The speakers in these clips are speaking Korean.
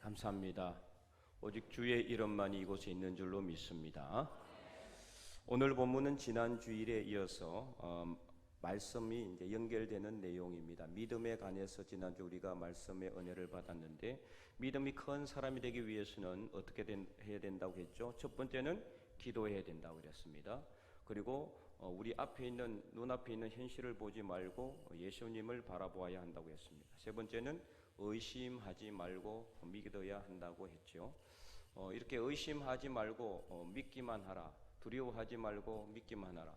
감사합니다. 오직 주의 이름만이 이곳에 있는 줄로 믿습니다. 오늘 본문은 지난 주일에 이어서 말씀이 이제 연결되는 내용입니다. 믿음에 관해서 지난주 우리가 말씀의 은혜를 받았는데, 믿음이 큰 사람이 되기 위해서는 어떻게 해야 된다고 했죠? 첫 번째는 기도해야 된다고 그랬습니다. 그리고 우리 앞에 있는 눈앞에 있는 현실을 보지 말고 예수님을 바라보아야 한다고 했습니다. 세 번째는 의심하지 말고 믿어야 한다고 했죠. 이렇게 의심하지 말고 믿기만 하라, 두려워하지 말고 믿기만 하라,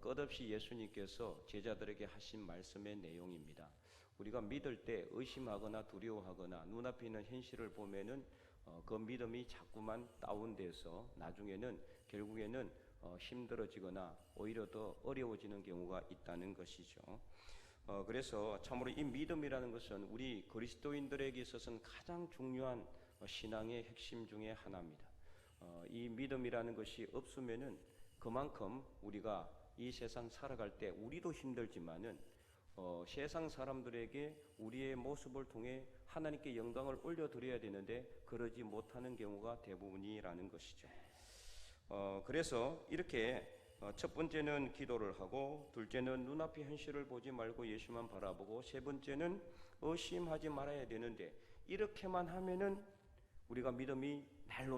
끝없이 예수님께서 제자들에게 하신 말씀의 내용입니다. 우리가 믿을 때 의심하거나 두려워하거나 눈앞에 있는 현실을 보면은 그 믿음이 자꾸만 다운돼서 나중에는 결국에는 힘들어지거나 오히려 더 어려워지는 경우가 있다는 것이죠. 그래서 참으로 이 믿음이라는 것은 우리 그리스도인들에게 있어서는 가장 중요한 신앙의 핵심 중에 하나입니다. 이 믿음이라는 것이 없으면은 그만큼 우리가 이 세상 살아갈 때 우리도 힘들지만은 세상 사람들에게 우리의 모습을 통해 하나님께 영광을 올려드려야 되는데 그러지 못하는 경우가 대부분이라는 것이죠. 그래서 이렇게 첫 번째는 기도를 하고, 둘째는 눈앞의 현실을 보지 말고 예수만 바라보고, 세 번째는 의심하지 말아야 되는데, 이렇게만 하면은 우리가 믿음이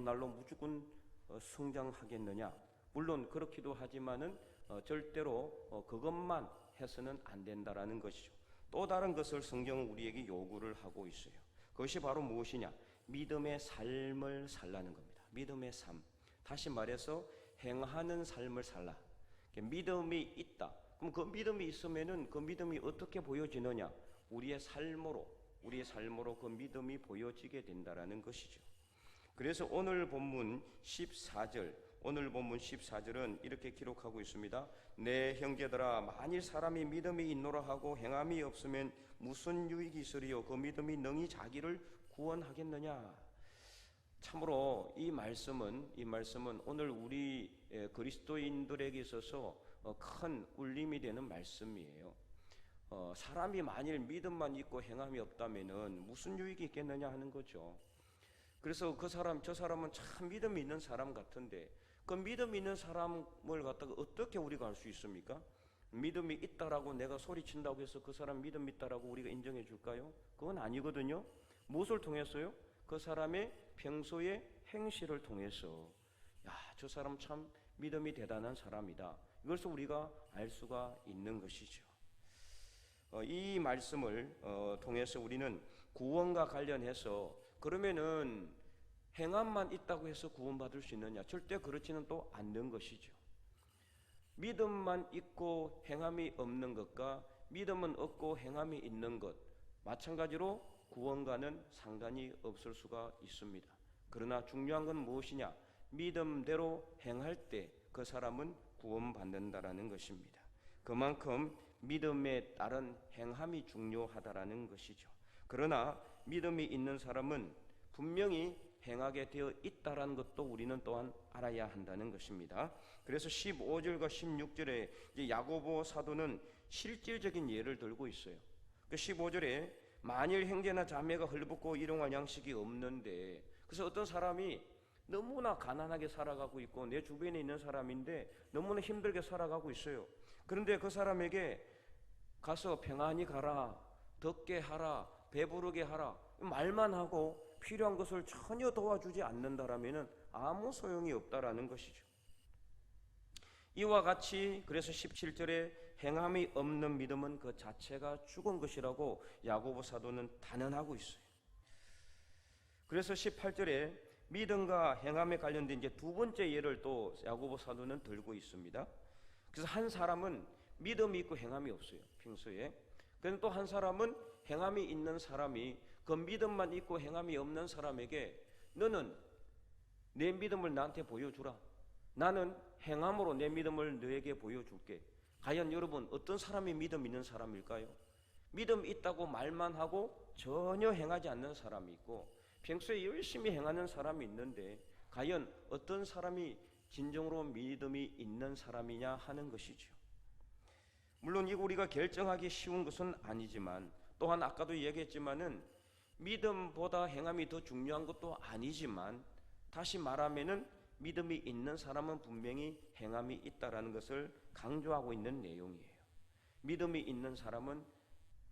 날로 무조건 성장하겠느냐? 물론 그렇기도 하지만은 절대로 그것만 해서는 안 된다라는 것이죠. 또 다른 것을 성경은 우리에게 요구를 하고 있어요. 그것이 바로 무엇이냐? 믿음의 삶을 살라는 겁니다. 믿음의 삶. 다시 말해서 행하는 삶을 살라. 믿음이 있다. 그럼 그 믿음이 있으면은 그 믿음이 어떻게 보여지느냐? 우리의 삶으로 그 믿음이 보여지게 된다라는 것이죠. 그래서 오늘 본문 14절은 이렇게 기록하고 있습니다. 내 형제들아, 만일 사람이 믿음이 있노라 하고 행함이 없으면 무슨 유익이 있으리요? 그 믿음이 능히 자기를 구원하겠느냐? 참으로 이 말씀은 오늘 우리 그리스도인들에게 있어서 큰 울림이 되는 말씀이에요. 사람이 만일 믿음만 있고 행함이 없다면은 무슨 유익이 있겠느냐 하는 거죠. 그래서 저 사람은 참 믿음이 있는 사람 같은데, 그 믿음이 있는 사람을 갖다가 어떻게 우리가 알 수 있습니까? 믿음이 있다라고 내가 소리친다고 해서 그 사람 믿음 있다라고 우리가 인정해 줄까요? 그건 아니거든요. 무엇을 통해서요? 그 사람의 평소의 행실을 통해서, 저 사람 참 믿음이 대단한 사람이다, 이것을 우리가 알 수가 있는 것이죠. 이 말씀을 통해서 우리는 구원과 관련해서, 그러면은 행함만 있다고 해서 구원받을 수 있느냐? 절대 그렇지는 또 않는 것이죠. 믿음만 있고 행함이 없는 것과 믿음은 없고 행함이 있는 것, 마찬가지로 구원과는 상관이 없을 수가 있습니다. 그러나 중요한 건 무엇이냐? 믿음대로 행할 때 그 사람은 구원받는다라는 것입니다. 그만큼 믿음에 따른 행함이 중요하다라는 것이죠. 그러나 믿음이 있는 사람은 분명히 행하게 되어 있다라는 것도 우리는 또한 알아야 한다는 것입니다. 그래서 15절과 16절에 이제 야고보 사도는 실질적인 예를 들고 있어요. 그 15절에 만일 형제나 자매가 헐벗고 일용할 양식이 없는데, 그래서 어떤 사람이 너무나 가난하게 살아가고 있고 내 주변에 있는 사람인데 너무나 힘들게 살아가고 있어요. 그런데 그 사람에게 가서 평안히 가라, 덥게 하라, 배부르게 하라 말만 하고 필요한 것을 전혀 도와주지 않는다라면은 아무 소용이 없다라는 것이죠. 이와 같이 그래서 17절에 행함이 없는 믿음은 그 자체가 죽은 것이라고 야고보 사도는 단언하고 있어요. 그래서 18절에 믿음과 행함에 관련된 이제 두 번째 예를 또 야고보 사도는 들고 있습니다. 그래서 한 사람은 믿음이 있고 행함이 없어요, 평소에. 그런데 또 한 사람은 행함이 있는 사람이 그 믿음만 있고 행함이 없는 사람에게, 너는 내 믿음을 나한테 보여주라, 나는 행함으로 내 믿음을 너에게 보여줄게. 과연 여러분 어떤 사람이 믿음 있는 사람일까요? 믿음 있다고 말만 하고 전혀 행하지 않는 사람이 있고, 평소에 열심히 행하는 사람이 있는데 과연 어떤 사람이 진정으로 믿음이 있는 사람이냐 하는 것이죠. 물론 이거 우리가 결정하기 쉬운 것은 아니지만, 또한 아까도 얘기했지만은 믿음보다 행함이 더 중요한 것도 아니지만, 다시 말하면은 믿음이 있는 사람은 분명히 행함이 있다라는 것을 강조하고 있는 내용이에요. 믿음이 있는 사람은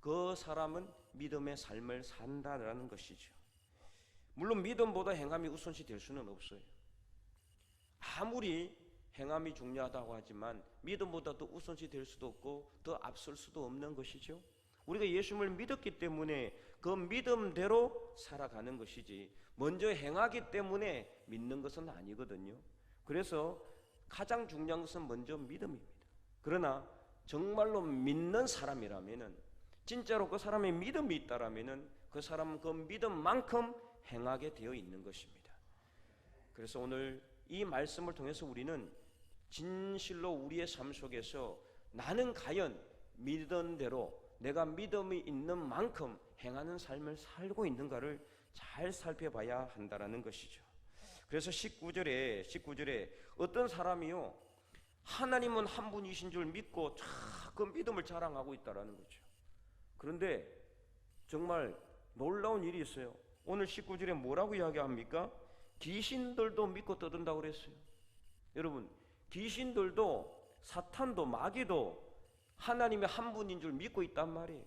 그 사람은 믿음의 삶을 산다라는 것이죠. 물론 믿음보다 행함이 우선시 될 수는 없어요. 아무리 행함이 중요하다고 하지만 믿음보다 더 우선시 될 수도 없고 더 앞설 수도 없는 것이죠. 우리가 예수님을 믿었기 때문에 그 믿음대로 살아가는 것이지, 먼저 행하기 때문에 믿는 것은 아니거든요. 그래서 가장 중요한 것은 먼저 믿음입니다. 그러나 정말로 믿는 사람이라면은, 진짜로 그 사람의 믿음이 있다라면은 그 사람은 그 믿음만큼 행하게 되어 있는 것입니다. 그래서 오늘 이 말씀을 통해서 우리는 진실로 우리의 삶 속에서 나는 과연 믿은 대로 내가 믿음이 있는 만큼 행하는 삶을 살고 있는가를 잘 살펴봐야 한다라는 것이죠. 그래서 19절에 어떤 사람이요, 하나님은 한 분이신 줄 믿고 그 믿음을 자랑하고 있다라는 거죠. 그런데 정말 놀라운 일이 있어요. 오늘 19절에 뭐라고 이야기합니까? 귀신들도 믿고 떠든다고 그랬어요. 여러분, 귀신들도, 사탄도, 마귀도 하나님의 한 분인 줄 믿고 있단 말이에요.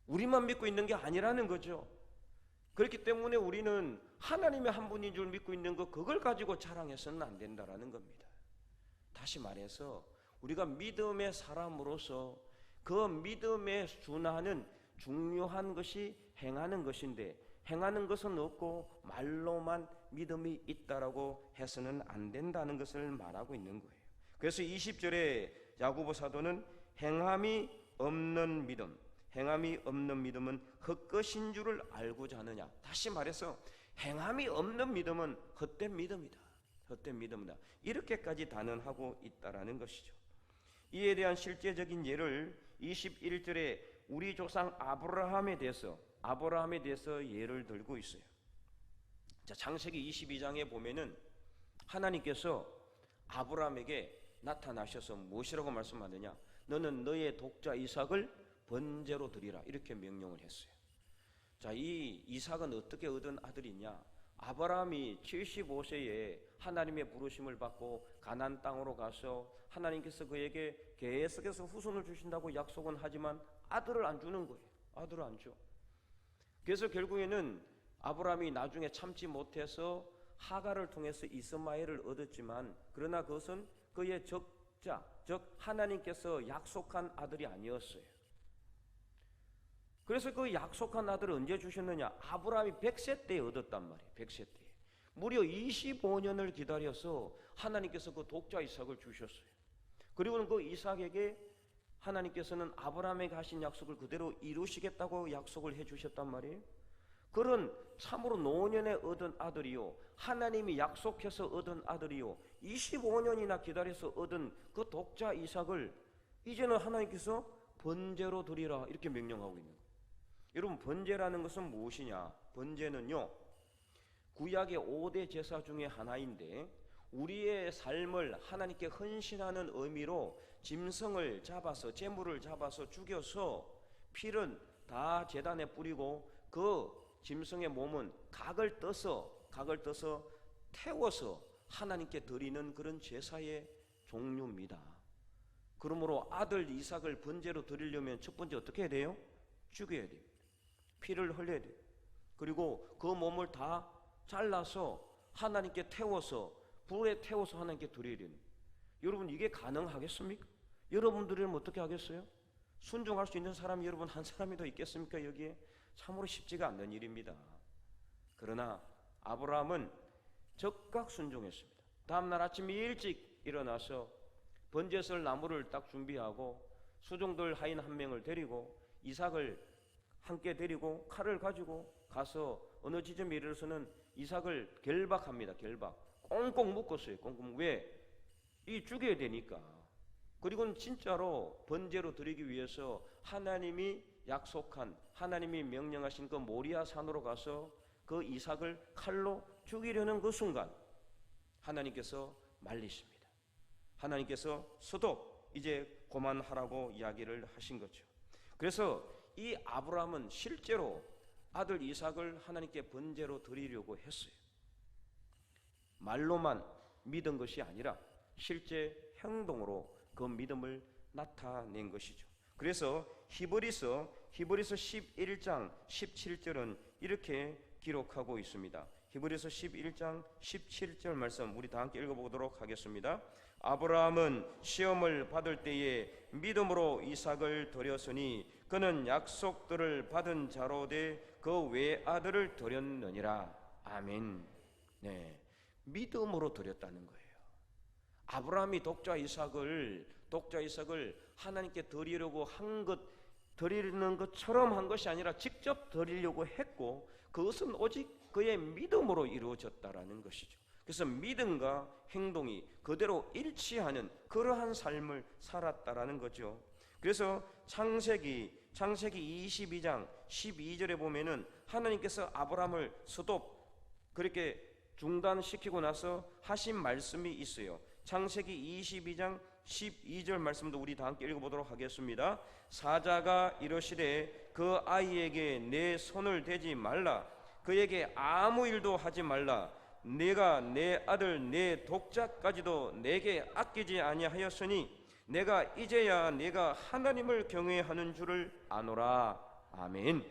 우리만 믿고 있는 게 아니라는 거죠. 그렇기 때문에 우리는 하나님의 한 분인 줄 믿고 있는 것, 그걸 가지고 자랑해서는 안 된다라는 겁니다. 다시 말해서 우리가 믿음의 사람으로서 그 믿음에 준하는 중요한 것이 행하는 것인데, 행하는 것은 없고 말로만 믿음이 있다라고 해서는 안 된다는 것을 말하고 있는 거예요. 그래서 20절에 야고보 사도는 행함이 없는 믿음, 행함이 없는 믿음은 헛것인 줄을 알고자 하느냐. 다시 말해서 행함이 없는 믿음은 헛된 믿음이다. 헛된 믿음이다. 이렇게까지 단언하고 있다라는 것이죠. 이에 대한 실제적인 예를 21절에 우리 조상 아브라함에 대해서 예를 들고 있어요. 자, 창세기 22장에 보면은 하나님께서 아브라함에게 나타나셔서 무엇이라고 말씀하느냐? 너는 너의 독자 이삭을 번제로 드리라, 이렇게 명령을 했어요. 자, 이 이삭은 어떻게 얻은 아들이냐? 아브라함이 75세에 하나님의 부르심을 받고 가나안 땅으로 가서 하나님께서 그에게 계속해서 후손을 주신다고 약속은 하지만 아들을 안 주는 거예요. 아들을 안 줘. 그래서 결국에는 아브라함이 나중에 참지 못해서 하갈을 통해서 이스마엘을 얻었지만, 그러나 그것은 그의 적자, 즉 하나님께서 약속한 아들이 아니었어요. 그래서 그 약속한 아들을 언제 주셨느냐? 아브라함이 100세 때 얻었단 말이에요. 100세 때. 무려 25년을 기다려서 하나님께서 그 독자 이삭을 주셨어요. 그리고는 그 이삭에게 하나님께서는 아브라함에게 하신 약속을 그대로 이루시겠다고 약속을 해주셨단 말이에요. 그런 참으로 노년에 얻은 아들이요, 하나님이 약속해서 얻은 아들이요, 25년이나 기다려서 얻은 그 독자 이삭을 이제는 하나님께서 번제로 드리라, 이렇게 명령하고 있는 거예요. 여러분, 번제라는 것은 무엇이냐? 번제는요, 구약의 5대 제사 중에 하나인데, 우리의 삶을 하나님께 헌신하는 의미로 짐승을 잡아서, 제물을 잡아서 죽여서 피는 다 제단에 뿌리고 그 짐승의 몸은 각을 떠서 태워서 하나님께 드리는 그런 제사의 종류입니다. 그러므로 아들 이삭을 번제로 드리려면 첫 번째 어떻게 해야 돼요? 죽여야 돼요. 피를 흘려야 돼요. 그리고 그 몸을 다 잘라서 하나님께 태워서, 불에 태워서 하나님께 드려야 돼요. 여러분, 이게 가능하겠습니까? 여러분들은 어떻게 하겠어요? 순종할 수 있는 사람이 여러분 한 사람이 더 있겠습니까? 여기에 참으로 쉽지가 않는 일입니다. 그러나 아브라함은 적극 순종했습니다. 다음날 아침 일찍 일어나서 번제설 나무를 딱 준비하고 수종들 하인 한 명을 데리고 이삭을 함께 데리고 칼을 가지고 가서 어느 지점에 이르러서는 이삭을 결박합니다. 꽁꽁 묶었어요. 꽁꽁. 왜? 이 죽여야 되니까. 그리고는 진짜로 번제로 드리기 위해서 하나님이 약속한, 하나님이 명령하신 그 모리아 산으로 가서 그 이삭을 칼로 죽이려는 그 순간 하나님께서 말리십니다. 하나님께서 스톱, 이제 그만하라고 이야기를 하신 거죠. 그래서 이 아브라함은 실제로 아들 이삭을 하나님께 번제로 드리려고 했어요. 말로만 믿은 것이 아니라 실제 행동으로 그 믿음을 나타낸 것이죠. 그래서 히브리서 11장 17절은 이렇게 기록하고 있습니다. 히브리서 11장 17절 말씀 우리 다 함께 읽어보도록 하겠습니다. 아브라함은 시험을 받을 때에 믿음으로 이삭을 드렸으니 그는 약속들을 받은 자로 돼 그 외아들을 드렸느니라. 아멘. 네, 믿음으로 드렸다는 거예요. 아브라함이 독자 이삭을 하나님께 드리려고 드리는 것처럼 한 것이 아니라 직접 드리려고 했고, 그것은 오직 그의 믿음으로 이루어졌다라는 것이죠. 그래서 믿음과 행동이 그대로 일치하는 그러한 삶을 살았다라는 거죠. 그래서 창세기 22장 12절에 보면은 하나님께서 아브라함을 그렇게 중단시키고 나서 하신 말씀이 있어요. 창세기 22장 12절 말씀도 우리 다 함께 읽어보도록 하겠습니다. 사자가 이르시되 그 아이에게 내 손을 대지 말라, 그에게 아무 일도 하지 말라. 내가 내 아들 내 독자까지도 내게 아끼지 아니하였으니 내가 이제야 내가 하나님을 경외하는 줄을 아노라. 아멘.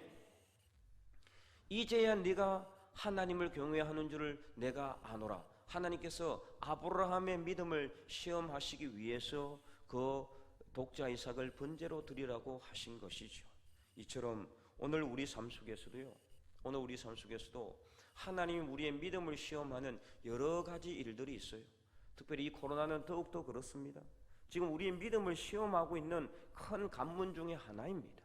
이제야 네가 하나님을 경외하는 줄을 내가 아노라. 하나님께서 아브라함의 믿음을 시험하시기 위해서 그 독자 이삭을 번제로 드리라고 하신 것이죠. 이처럼 오늘 우리 삶 속에서도 하나님이 우리의 믿음을 시험하는 여러 가지 일들이 있어요. 특별히 이 코로나는 더욱더 그렇습니다. 지금 우리의 믿음을 시험하고 있는 큰 관문 중에 하나입니다.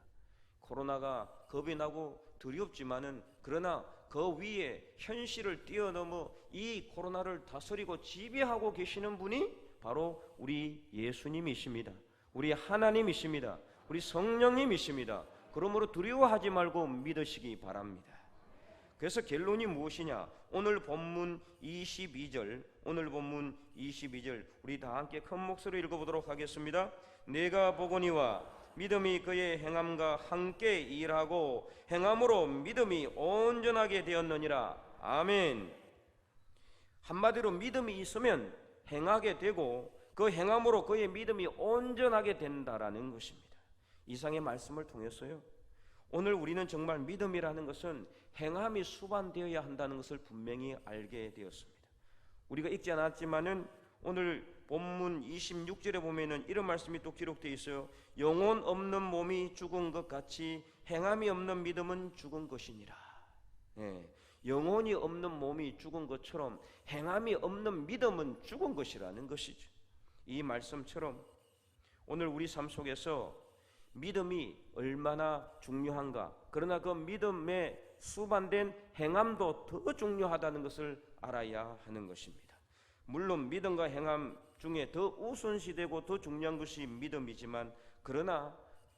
코로나가 겁이 나고 두렵지만은 그러나 그 위에 현실을 뛰어넘어 이 코로나를 다스리고 지배하고 계시는 분이 바로 우리 예수님이십니다. 우리 하나님이십니다. 우리 성령님이십니다. 그러므로 두려워하지 말고 믿으시기 바랍니다. 그래서 결론이 무엇이냐? 오늘 본문 22절 우리 다 함께 큰 목소리로 읽어보도록 하겠습니다. 내가 보거니와 믿음이 그의 행함과 함께 일하고 행함으로 믿음이 온전하게 되었느니라. 아멘. 한마디로 믿음이 있으면 행하게 되고 그 행함으로 그의 믿음이 온전하게 된다라는 것입니다. 이상의 말씀을 통해서요, 오늘 우리는 정말 믿음이라는 것은 행함이 수반되어야 한다는 것을 분명히 알게 되었습니다. 우리가 읽지 않았지만은 오늘 본문 26절에 보면은 이런 말씀이 또 기록되어 있어요. 영혼 없는 몸이 죽은 것 같이 행함이 없는 믿음은 죽은 것이니라. 영혼이 없는 몸이 죽은 것처럼 행함이 없는 믿음은 죽은 것이라는 것이죠. 이 말씀처럼 오늘 우리 삶 속에서 믿음이 얼마나 중요한가, 그러나 그 믿음에 수반된 행함도 더 중요하다는 것을 알아야 하는 것입니다. 물론 믿음과 행함 중에 더 우선시되고 더 중요한 것이 믿음이지만, 그러나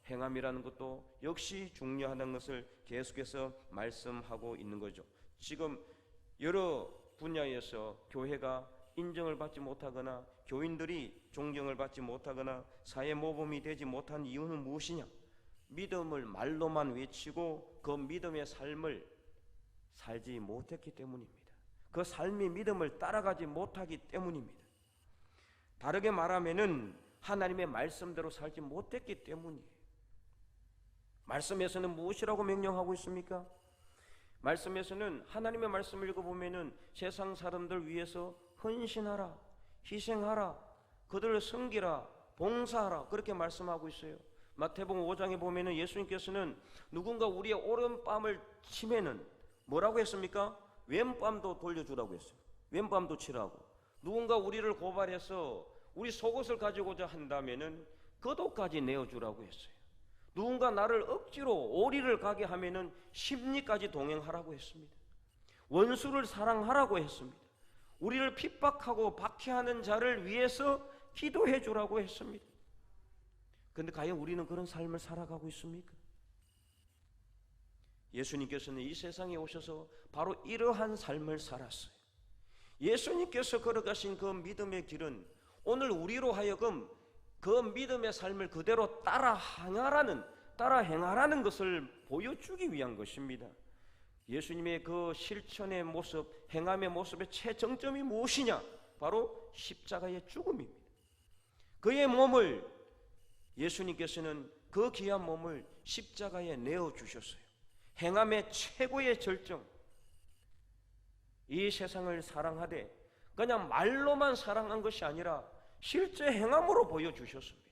행함이라는 것도 역시 중요하다는 것을 계속해서 말씀하고 있는 거죠. 지금 여러 분야에서 교회가 인정을 받지 못하거나 교인들이 존경을 받지 못하거나 사회 모범이 되지 못한 이유는 무엇이냐? 믿음을 말로만 외치고 그 믿음의 삶을 살지 못했기 때문입니다. 그 삶이 믿음을 따라가지 못하기 때문입니다. 다르게 말하면은 하나님의 말씀대로 살지 못했기 때문이에요. 말씀에서는 무엇이라고 명령하고 있습니까? 말씀에서는 하나님의 말씀을 읽어보면은 세상 사람들 위해서 헌신하라, 희생하라, 그들을 섬기라, 봉사하라, 그렇게 말씀하고 있어요. 마태복음 5장에 보면은 예수님께서는 누군가 우리의 오른뺨을 치면은 뭐라고 했습니까? 왼뺨도 돌려주라고 했어요. 왼뺨도 치라고. 누군가 우리를 고발해서 우리 속옷을 가지고자 한다면은 겉옷까지 내어주라고 했어요. 누군가 나를 억지로 오리를 가게 하면은 심리까지 동행하라고 했습니다. 원수를 사랑하라고 했습니다. 우리를 핍박하고 박해하는 자를 위해서 기도해 주라고 했습니다. 그런데 과연 우리는 그런 삶을 살아가고 있습니까? 예수님께서는 이 세상에 오셔서 바로 이러한 삶을 살았어요. 예수님께서 걸어가신 그 믿음의 길은 오늘 우리로 하여금 그 믿음의 삶을 그대로 따라 행하라는 것을 보여주기 위한 것입니다. 예수님의 그 실천의 모습, 행함의 모습의 최정점이 무엇이냐? 바로 십자가의 죽음입니다. 그의 몸을, 예수님께서는 그 귀한 몸을 십자가에 내어주셨어요. 행함의 최고의 절정, 이 세상을 사랑하되 그냥 말로만 사랑한 것이 아니라 실제 행함으로 보여주셨습니다.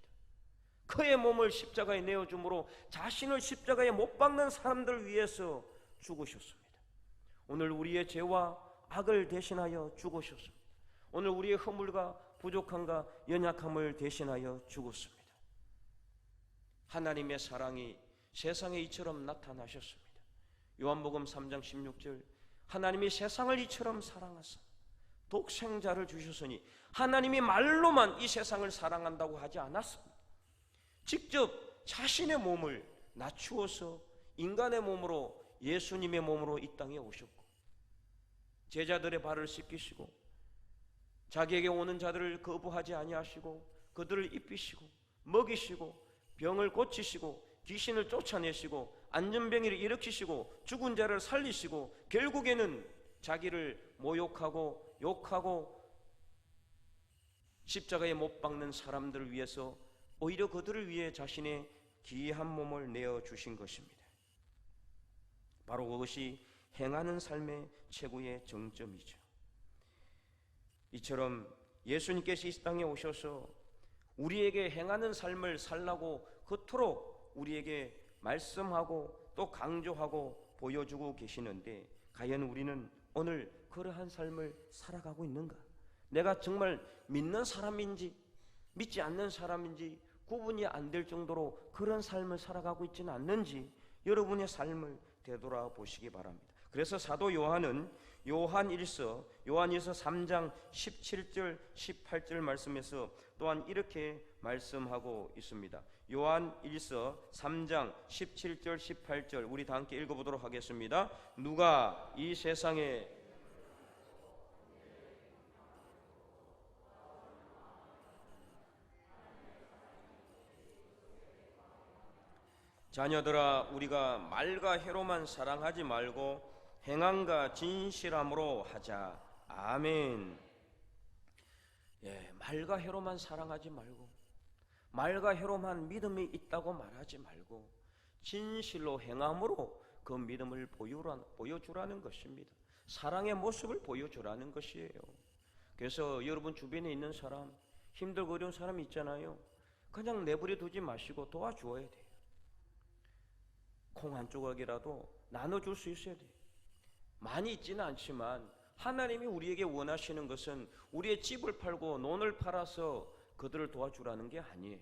그의 몸을 십자가에 내어줌으로 자신을 십자가에 못 박는 사람들 위해서 죽으셨습니다. 오늘 우리의 죄와 악을 대신하여 죽으셨습니다. 오늘 우리의 허물과 부족함과 연약함을 대신하여 죽었습니다. 하나님의 사랑이 세상에 이처럼 나타나셨습니다. 요한복음 3장 16절, 하나님이 세상을 이처럼 사랑하사 독생자를 주셨으니, 하나님이 말로만 이 세상을 사랑한다고 하지 않았습니다. 직접 자신의 몸을 낮추어서 인간의 몸으로, 예수님의 몸으로 이 땅에 오셨고, 제자들의 발을 씻기시고 자기에게 오는 자들을 거부하지 아니하시고 그들을 입히시고 먹이시고 병을 고치시고 귀신을 쫓아내시고 안전병이를 일으키시고 죽은 자를 살리시고 결국에는 자기를 모욕하고 욕하고 십자가에 못 박는 사람들을 위해서 오히려 그들을 위해 자신의 귀한 몸을 내어주신 것입니다. 바로 그것이 행하는 삶의 최고의 정점이죠. 이처럼 예수님께서 이 땅에 오셔서 우리에게 행하는 삶을 살라고 그토록 우리에게 말씀하고 또 강조하고 보여주고 계시는데, 과연 우리는 오늘 그러한 삶을 살아가고 있는가? 내가 정말 믿는 사람인지 믿지 않는 사람인지 구분이 안 될 정도로 그런 삶을 살아가고 있지는 않는지 여러분의 삶을 되돌아보시기 바랍니다. 그래서 사도 요한은 요한일서 3장 17절 18절 말씀에서 또한 이렇게 말씀하고 있습니다. 요한일서 3장 17절 18절 우리 다 함께 읽어보도록 하겠습니다. 누가 이 세상에 자녀들아, 우리가 말과 해로만 사랑하지 말고 행함과 진실함으로 하자. 아멘. 말과 해로만 사랑하지 말고, 말과 해로만 믿음이 있다고 말하지 말고 진실로 행함으로 그 믿음을 보여주라는 것입니다. 사랑의 모습을 보여주라는 것이에요. 그래서 여러분 주변에 있는 사람, 힘들고 어려운 사람이 있잖아요. 그냥 내버려 두지 마시고 도와줘야 돼요. 콩 한 조각이라도 나눠줄 수 있어야 돼요. 많이 있지는 않지만 하나님이 우리에게 원하시는 것은 우리의 집을 팔고 논을 팔아서 그들을 도와주라는 게 아니에요.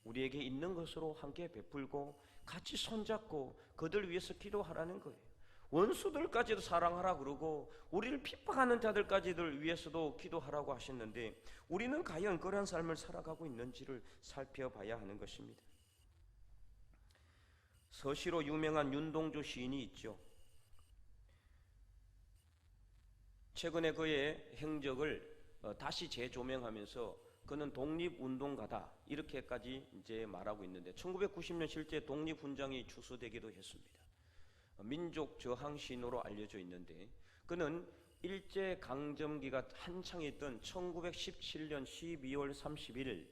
우리에게 있는 것으로 함께 베풀고 같이 손잡고 그들 위해서 기도하라는 거예요. 원수들까지도 사랑하라 그러고 우리를 핍박하는 자들까지들 위해서도 기도하라고 하셨는데, 우리는 과연 그런 삶을 살아가고 있는지를 살펴봐야 하는 것입니다. 서시로 유명한 윤동주 시인이 있죠. 최근에 그의 행적을 다시 재조명하면서 그는 독립운동가다 이렇게까지 이제 말하고 있는데, 1990년 실제 독립훈장이 추수되기도 했습니다. 민족 저항 시인으로 알려져 있는데, 그는 일제강점기가 한창 있던 1917년 12월 31일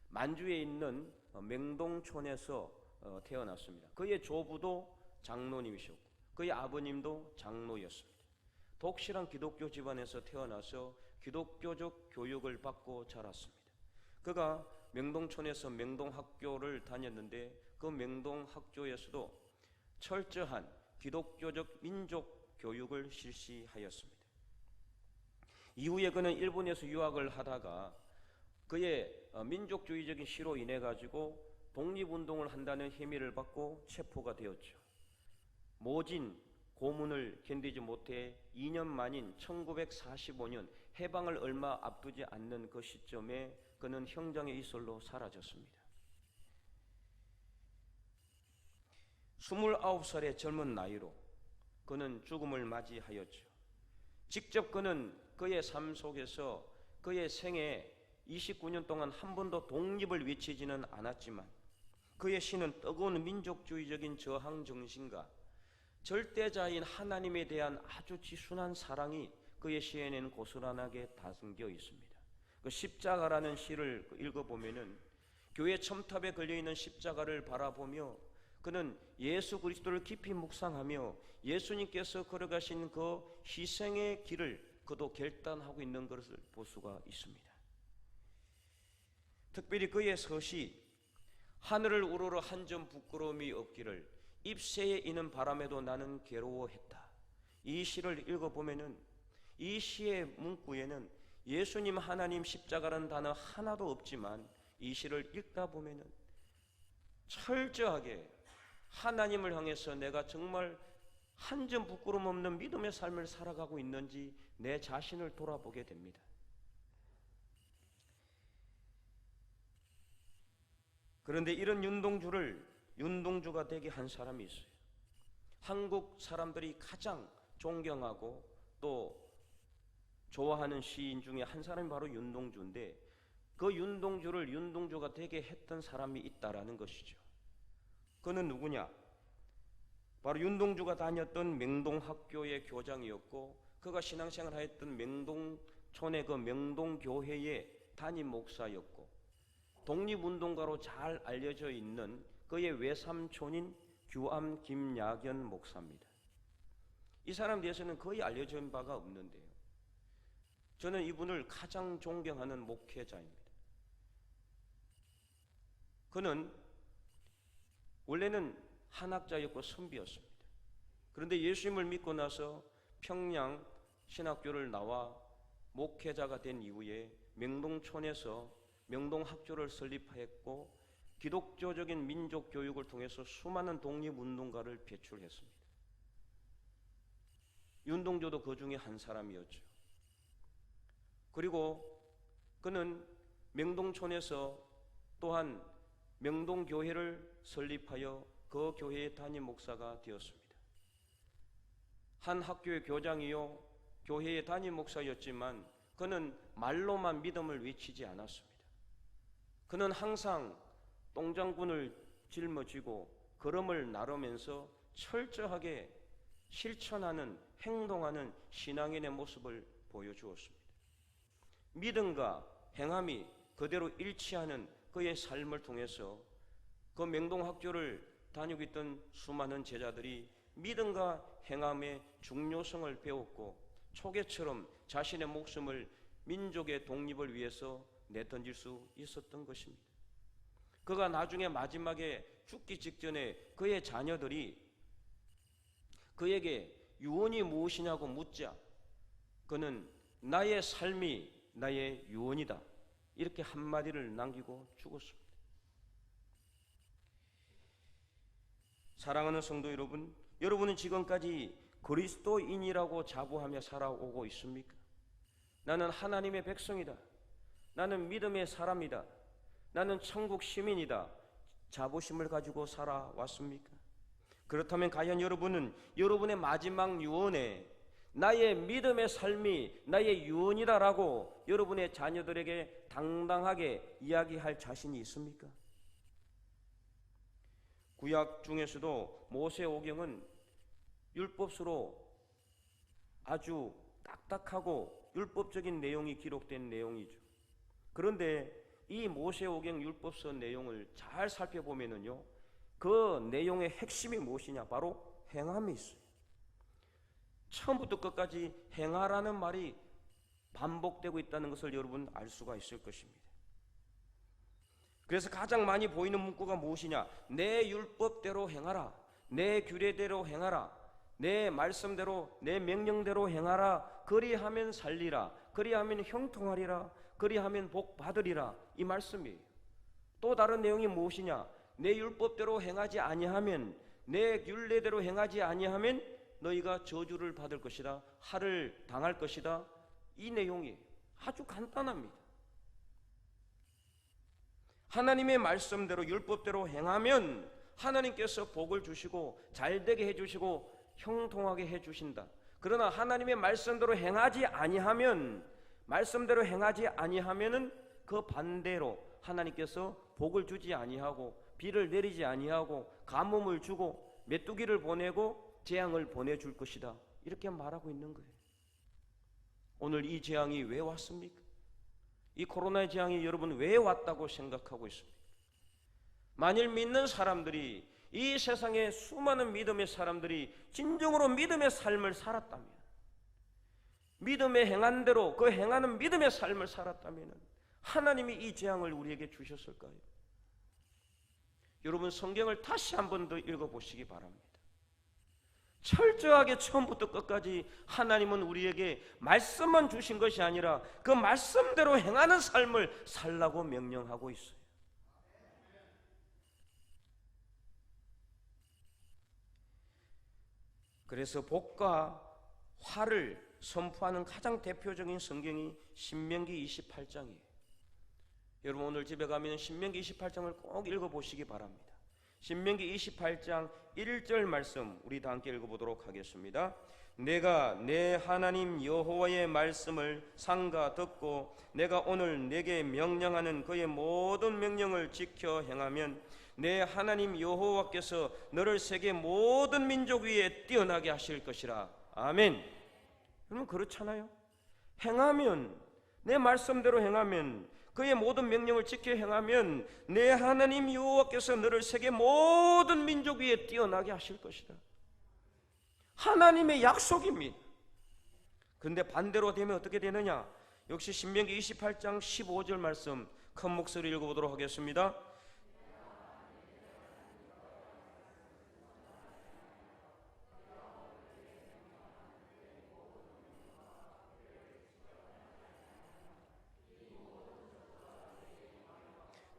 만주에 있는 맹동촌에서 태어났습니다. 그의 조부도 장로님이셨고 그의 아버님도 장로였습니다. 독실한 기독교 집안에서 태어나서 기독교적 교육을 받고 자랐습니다. 그가 맹동촌에서 맹동학교를 다녔는데 그 맹동학교에서도 철저한 기독교적 민족 교육을 실시하였습니다. 이후에 그는 일본에서 유학을 하다가 그의 민족주의적인 시로 인해 가지고 독립운동을 한다는 혐의를 받고 체포가 되었죠. 모진 고문을 견디지 못해 2년 만인 1945년 해방을 얼마 앞두지 않는 그 시점에 그는 형장의 이슬로 사라졌습니다. 29살의 젊은 나이로 그는 죽음을 맞이하였죠. 직접 그는 그의 삶 속에서 그의 생애 29년 동안 한 번도 독립을 외치지는 않았지만 그의 시는 뜨거운 민족주의적인 저항 정신과 절대자인 하나님에 대한 아주 지순한 사랑이 그의 시에는 고스란하게 담겨 있습니다. 그 십자가라는 시를 읽어보면은 교회 첨탑에 걸려있는 십자가를 바라보며 그는 예수 그리스도를 깊이 묵상하며 예수님께서 걸어가신 그 희생의 길을 그도 결단하고 있는 것을 볼 수가 있습니다. 특별히 그의 서시 하늘을 우러러 한 점 부끄러움이 없기를 잎새에 이는 바람에도 나는 괴로워했다. 이 시를 읽어보면은 이 시의 문구에는 예수님 하나님 십자가라는 단어 하나도 없지만 이 시를 읽다 보면은 철저하게 하나님을 향해서 내가 정말 한 점 부끄러움 없는 믿음의 삶을 살아가고 있는지 내 자신을 돌아보게 됩니다. 그런데 이런 윤동주가 되게 한 사람이 있어요. 한국 사람들이 가장 존경하고 또 좋아하는 시인 중에 한 사람이 바로 윤동주인데 그 윤동주를 윤동주가 되게 했던 사람이 있다라는 것이죠. 그는 누구냐? 바로 윤동주가 다녔던 명동학교의 교장이었고 그가 신앙생활을 하였던 명동촌의 그 명동교회의 담임 목사였고 독립운동가로 잘 알려져 있는 그의 외삼촌인 규암 김야견 목사입니다. 이 사람 대해서는 거의 알려진 바가 없는데요. 저는 이분을 가장 존경하는 목회자입니다. 그는 원래는 한학자였고 선비였습니다. 그런데 예수님을 믿고 나서 평양 신학교를 나와 목회자가 된 이후에 명동촌에서 명동학교를 설립했고 기독교적인 민족 교육을 통해서 수많은 독립운동가를 배출했습니다. 윤동주도 그 중에 한 사람이었죠. 그리고 그는 명동촌에서 또한 명동교회를 설립하여 그 교회의 담임 목사가 되었습니다. 한 학교의 교장이요 교회의 담임 목사였지만 그는 말로만 믿음을 외치지 않았습니다. 그는 항상 똥장군을 짊어지고 걸음을 나르면서 철저하게 실천하는 행동하는 신앙인의 모습을 보여주었습니다. 믿음과 행함이 그대로 일치하는 그의 삶을 통해서 그 명동학교를 다니고 있던 수많은 제자들이 믿음과 행함의 중요성을 배웠고 초계처럼 자신의 목숨을 민족의 독립을 위해서 내던질 수 있었던 것입니다. 그가 나중에 마지막에 죽기 직전에 그의 자녀들이 그에게 유언이 무엇이냐고 묻자 그는 나의 삶이 나의 유언이다 이렇게 한마디를 남기고 죽었습니다. 사랑하는 성도 여러분, 여러분은 지금까지 그리스도인이라고 자부하며 살아오고 있습니까? 나는 하나님의 백성이다. 나는 믿음의 사람이다. 나는 천국 시민이다. 자부심을 가지고 살아왔습니까? 그렇다면 과연 여러분은 여러분의 마지막 유언에 나의 믿음의 삶이 나의 유언이다라고 여러분의 자녀들에게 당당하게 이야기할 자신이 있습니까? 구약 중에서도 모세오경은 율법서로 아주 딱딱하고 율법적인 내용이 기록된 내용이죠. 그런데 이 모세오경 율법서 내용을 잘 살펴보면은요, 그 내용의 핵심이 무엇이냐? 바로 행함이 있어요. 처음부터 끝까지 행하라는 말이 반복되고 있다는 것을 여러분 알 수가 있을 것입니다. 그래서 가장 많이 보이는 문구가 무엇이냐? 내 율법대로 행하라. 내 규례대로 행하라. 내 말씀대로 내 명령대로 행하라. 그리하면 살리라. 그리하면 형통하리라. 그리하면 복 받으리라. 이 말씀이에요. 또 다른 내용이 무엇이냐? 내 율법대로 행하지 아니하면 내 율례대로 행하지 아니하면 너희가 저주를 받을 것이다. 할을 당할 것이다. 이 내용이 아주 간단합니다. 하나님의 말씀대로 율법대로 행하면 하나님께서 복을 주시고 잘되게 해주시고 형통하게 해주신다. 그러나 하나님의 말씀대로 행하지 아니하면 말씀대로 행하지 아니하면은 그 반대로 하나님께서 복을 주지 아니하고 비를 내리지 아니하고 가뭄을 주고 메뚜기를 보내고 재앙을 보내줄 것이다, 이렇게 말하고 있는 거예요. 오늘 이 재앙이 왜 왔습니까? 이 코로나의 재앙이 여러분 왜 왔다고 생각하고 있습니까? 만일 믿는 사람들이, 이 세상에 수많은 믿음의 사람들이 진정으로 믿음의 삶을 살았다면, 믿음의 행한 대로 그 행하는 믿음의 삶을 살았다면 하나님이 이 재앙을 우리에게 주셨을까요? 여러분, 성경을 다시 한 번 더 읽어보시기 바랍니다. 철저하게 처음부터 끝까지 하나님은 우리에게 말씀만 주신 것이 아니라 그 말씀대로 행하는 삶을 살라고 명령하고 있어요. 그래서 복과 화를 선포하는 가장 대표적인 성경이 신명기 28장이에요. 여러분, 오늘 집에 가면 신명기 28장을 꼭 읽어보시기 바랍니다. 신명기 28장 1절 말씀 우리 다 함께 읽어보도록 하겠습니다. 내가 내 하나님 여호와의 말씀을 삼가 듣고 내가 오늘 내게 명령하는 그의 모든 명령을 지켜 행하면 내 하나님 여호와께서 너를 세계 모든 민족 위에 뛰어나게 하실 것이라. 아멘. 여러분, 그렇잖아요. 행하면, 내 말씀대로 행하면, 그의 모든 명령을 지켜 행하면 내 하나님 여호와께서 너를 세계 모든 민족 위에 뛰어나게 하실 것이다. 하나님의 약속입니다. 그런데 반대로 되면 어떻게 되느냐? 역시 신명기 28장 15절 말씀 큰 목소리 읽어보도록 하겠습니다.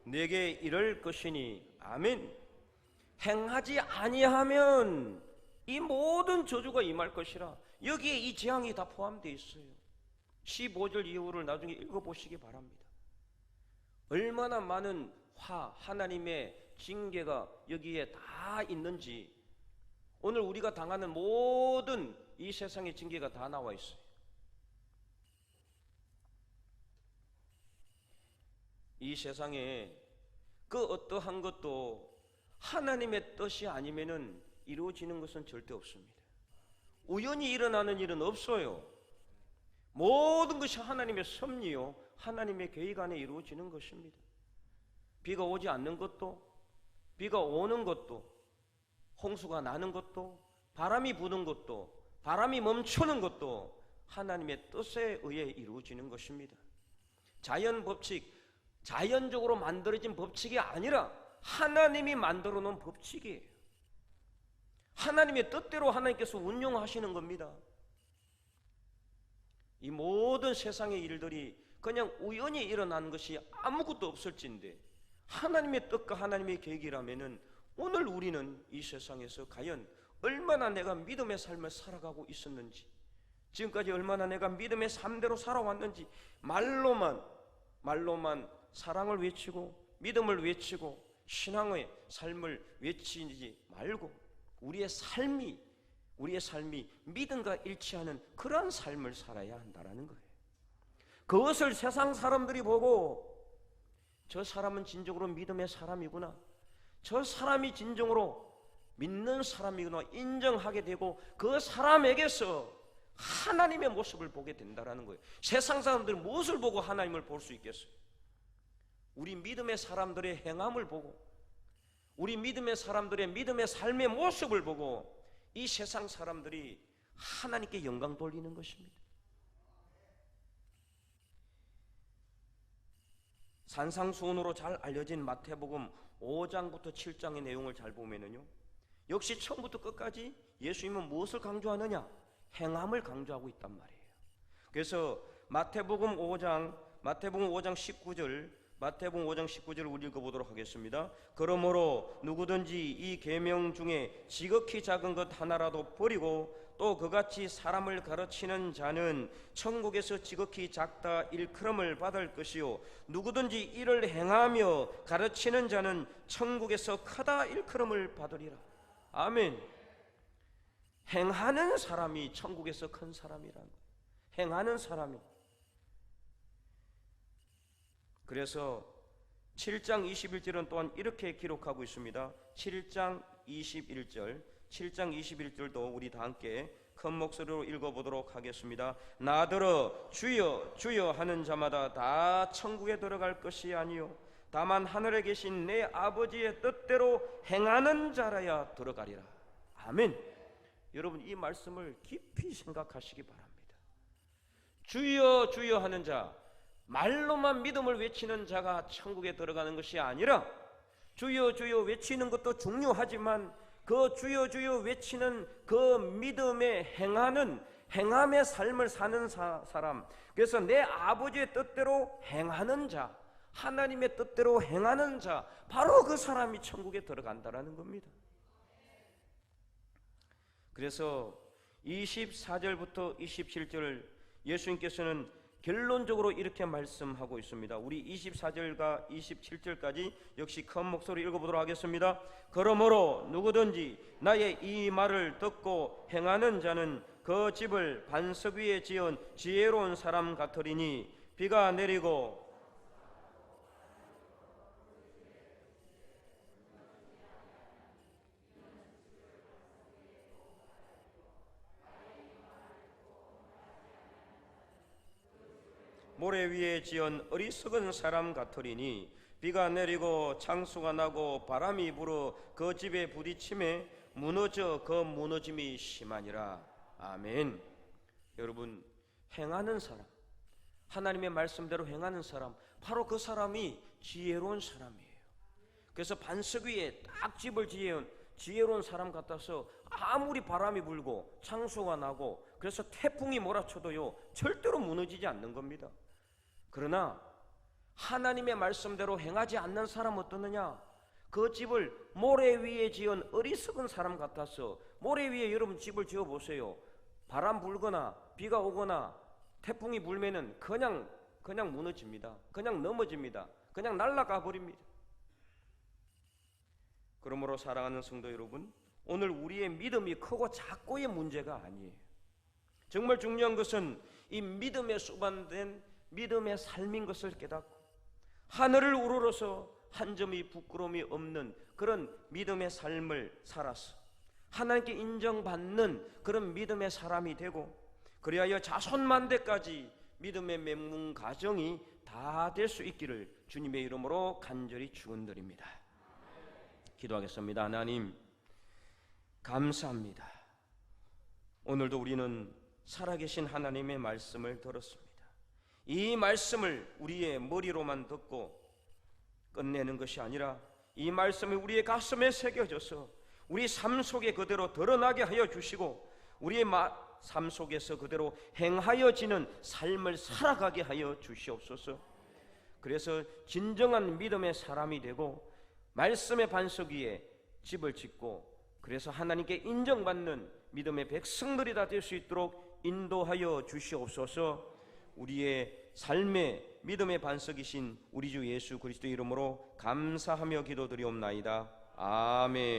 내게 이럴 것이니. 아멘. 행하지 아니하면 이 모든 저주가 임할 것이라. 여기에 이 재앙이 다 포함되어 있어요. 15절 이후를 나중에 읽어보시기 바랍니다. 얼마나 많은 하나님의 징계가 여기에 다 있는지, 오늘 우리가 당하는 모든 이 세상의 징계가 다 나와 있어요. 이 세상에 그 어떠한 것도 하나님의 뜻이 아니면은 이루어지는 것은 절대 없습니다. 우연히 일어나는 일은 없어요. 모든 것이 하나님의 섭리요, 하나님의 계획 안에 이루어지는 것입니다. 비가 오지 않는 것도, 비가 오는 것도, 홍수가 나는 것도, 바람이 부는 것도, 바람이 멈추는 것도 하나님의 뜻에 의해 이루어지는 것입니다. 자연 법칙, 자연적으로 만들어진 법칙이 아니라 하나님이 만들어 놓은 법칙이에요. 하나님의 뜻대로 하나님께서 운용하시는 겁니다. 이 모든 세상의 일들이 그냥 우연히 일어난 것이 아무것도 없을진데 하나님의 뜻과 하나님의 계획이라면은 오늘 우리는 이 세상에서 과연 얼마나 내가 믿음의 삶을 살아가고 있었는지, 지금까지 얼마나 내가 믿음의 삶대로 살아왔는지, 말로만 사랑을 외치고 믿음을 외치고 신앙의 삶을 외치지 말고 우리의 삶이 믿음과 일치하는 그런 삶을 살아야 한다는 거예요. 그것을 세상 사람들이 보고 저 사람은 진정으로 믿음의 사람이구나, 저 사람이 진정으로 믿는 사람이구나 인정하게 되고 그 사람에게서 하나님의 모습을 보게 된다는 거예요. 세상 사람들은 무엇을 보고 하나님을 볼 수 있겠어요? 우리 믿음의 사람들의 행함을 보고, 우리 믿음의 사람들의 믿음의 삶의 모습을 보고 이 세상 사람들이 하나님께 영광 돌리는 것입니다. 산상수훈으로 잘 알려진 마태복음 5장부터 7장의 내용을 잘 보면은요, 역시 처음부터 끝까지 예수님은 무엇을 강조하느냐? 행함을 강조하고 있단 말이에요. 그래서 마태복음 5장 19절을 우리 읽어보도록 하겠습니다. 그러므로 누구든지 이 계명 중에 지극히 작은 것 하나라도 버리고 또 그같이 사람을 가르치는 자는 천국에서 지극히 작다 일컬음을 받을 것이요 누구든지 이를 행하며 가르치는 자는 천국에서 크다 일컬음을 받으리라. 아멘. 행하는 사람이 천국에서 큰 사람이라는 거예요. 행하는 사람이. 그래서 7장 21절은 또한 이렇게 기록하고 있습니다. 7장 21절 7장 21절도 우리 다 함께 큰 목소리로 읽어보도록 하겠습니다. 나더러 주여 주여 하는 자마다 다 천국에 들어갈 것이 아니요 다만 하늘에 계신 내 아버지의 뜻대로 행하는 자라야 들어가리라. 아멘. 여러분, 이 말씀을 깊이 생각하시기 바랍니다. 주여 주여 하는 자, 말로만 믿음을 외치는 자가 천국에 들어가는 것이 아니라 주여 주여 외치는 것도 중요하지만 그 주여 주여 외치는 그 믿음에 행함의 삶을 사는 사람, 그래서 내 아버지의 뜻대로 행하는 자, 하나님의 뜻대로 행하는 자, 바로 그 사람이 천국에 들어간다라는 겁니다. 그래서 24절부터 27절 예수님께서는 결론적으로 이렇게 말씀하고 있습니다. 우리 24절과 27절까지 역시 큰 목소리 읽어보도록 하겠습니다. 그러므로 누구든지 나의 이 말을 듣고 행하는 자는 그 집을 반석 위에 지은 지혜로운 사람 같으리니 비가 내리고 모래 위에 지은 어리석은 사람 같으리니 비가 내리고 창수가 나고 바람이 불어 그 집에 부딪힘에 무너져 그 무너짐이 심하니라. 아멘. 여러분, 행하는 사람, 하나님의 말씀대로 행하는 사람, 바로 그 사람이 지혜로운 사람이에요. 그래서 반석 위에 딱 집을 지은 지혜로운 사람 같아서 아무리 바람이 불고 창수가 나고 그래서 태풍이 몰아쳐도요 절대로 무너지지 않는 겁니다. 그러나 하나님의 말씀대로 행하지 않는 사람은 어떠느냐? 그 집을 모래 위에 지은 어리석은 사람 같아서, 모래 위에 여러분 집을 지어 보세요. 바람 불거나 비가 오거나 태풍이 불면은 그냥 무너집니다. 그냥 넘어집니다. 그냥 날아가 버립니다. 그러므로 사랑하는 성도 여러분, 오늘 우리의 믿음이 크고 작고의 문제가 아니에요. 정말 중요한 것은 이 믿음에 수반된 믿음의 삶인 것을 깨닫고 하늘을 우러러서 한 점이 부끄러움이 없는 그런 믿음의 삶을 살아서 하나님께 인정받는 그런 믿음의 사람이 되고, 그리하여 자손만대까지 믿음의 맹문 가정이 다 될 수 있기를 주님의 이름으로 간절히 축원드립니다. 기도하겠습니다. 하나님, 감사합니다. 오늘도 우리는 살아계신 하나님의 말씀을 들었습니다. 이 말씀을 우리의 머리로만 듣고 끝내는 것이 아니라 이 말씀이 우리의 가슴에 새겨져서 우리 삶 속에 그대로 드러나게 하여 주시고 우리의 삶 속에서 그대로 행하여지는 삶을 살아가게 하여 주시옵소서. 그래서 진정한 믿음의 사람이 되고 말씀의 반석 위에 집을 짓고 그래서 하나님께 인정받는 믿음의 백성들이 다 될 수 있도록 인도하여 주시옵소서. 우리의 삶의 믿음의 반석이신 우리 주 예수 그리스도 이름으로 감사하며 기도드리옵나이다. 아멘.